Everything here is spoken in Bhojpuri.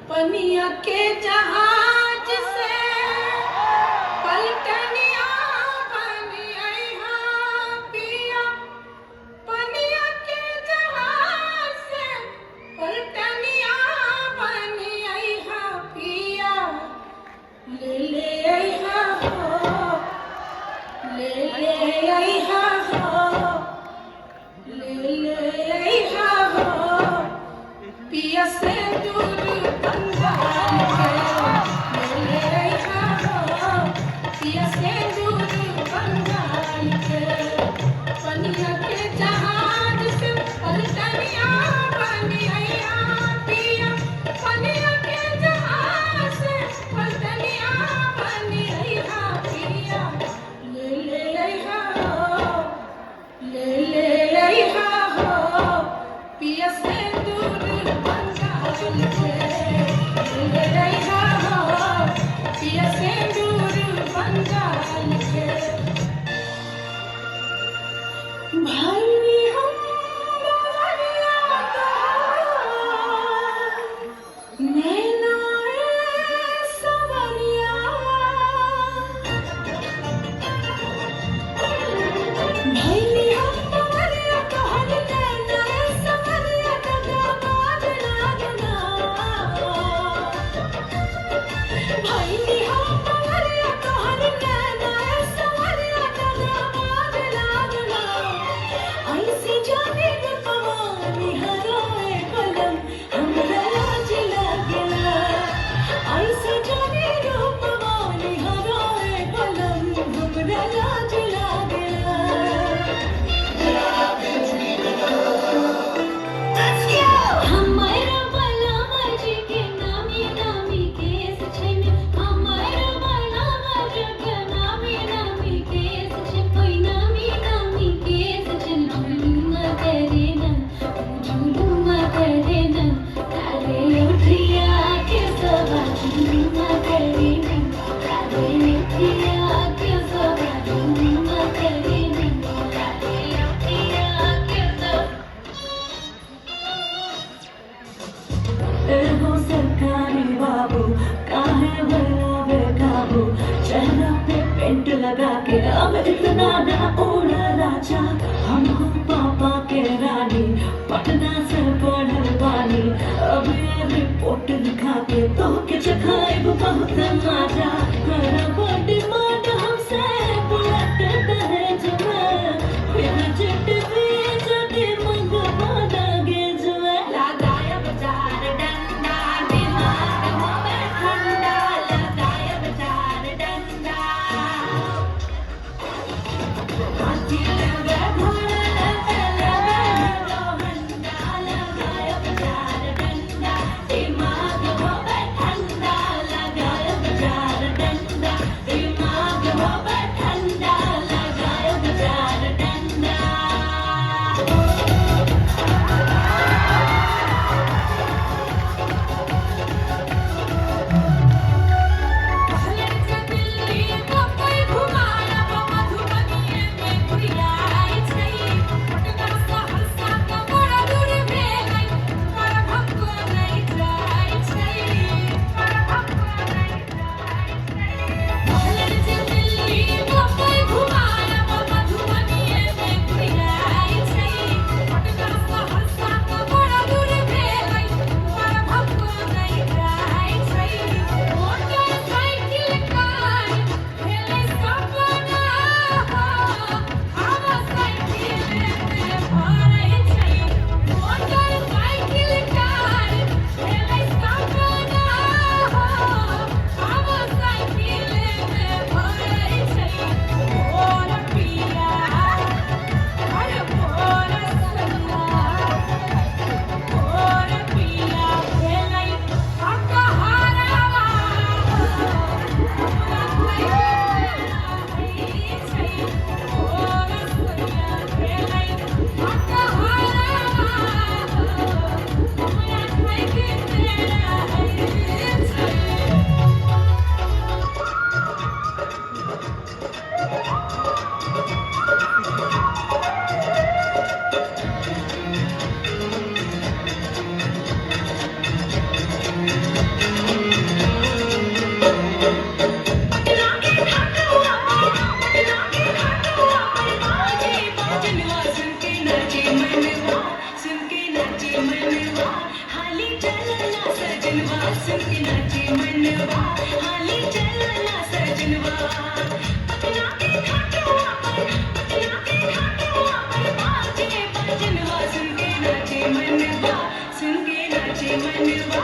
पनिया के जहाज से पलटनिया बनी अइहा पिया। पनिया के जहाज से पलटनिया बनी अइहा पिया। ले ले अइहा हो, ले ले अइहा हो, ले ले अइहा हो पिया से दूर बंगाल के। ले ले अइहा हो पिया से दूर बंगाल के। पनिया के जहाज से पलटनिया बनी अइहा पिया। पनिया के जहाज से पलटनिया बनी अइहा पिया। ले ले अइहा हो, ले ले अइहा हो पिया से दूर बंगाल के। ले ले अइहा हो पिया से दूर बंगाल के। भाई हम बवरिया नैना सवरिया। भाई हम बवरिया तोहर नैना सवरिया दामाद लागना। भाई हम बवरिया तोहर नैना सवरिया दामाद लागना। ऐसे जाने रूपवा निहारे पलम हमरा लाज लागेला। ऐसे जाने रूपवा निहारे पलम हमरा लाज लागेला। हमारा बलमा जी के नामी नामी केस छैन। हमारा बलमा जी के नामी नामी केस छैन। कोई नामी नामी केस छैन। झुलुमा करे ना, झुलुमा करे ना तारे उठिया के सवा। झुलुमा करे ना तारे उठिया के सवा। झुलुमा करे ना तारे उठिया के सवा। एगो सरकारी बाबू काहे बनावे काबू। चेहरा पे पेंट लगा के अब इतना ना उड़ा राजा। हम हो पापा के रानी, पटना से पढ़ल बानी। अब ये रिपोर्ट लिखा के तो के चखाइब बहुत मजा। कर बड़ी मान हमसे बुलेट दहेज में। फिर चिट भी जदी मंगवा दहेज में। लगायब चार डंडा दिमाग होवे ठंडा। लगायब चार डंडा हाथी लेवे घोड़ा लेवे लोहंडा। लगायब चार डंडा दिमाग होवे ठंडा। लगायब चार डंडा। सुन के नाचे मनवा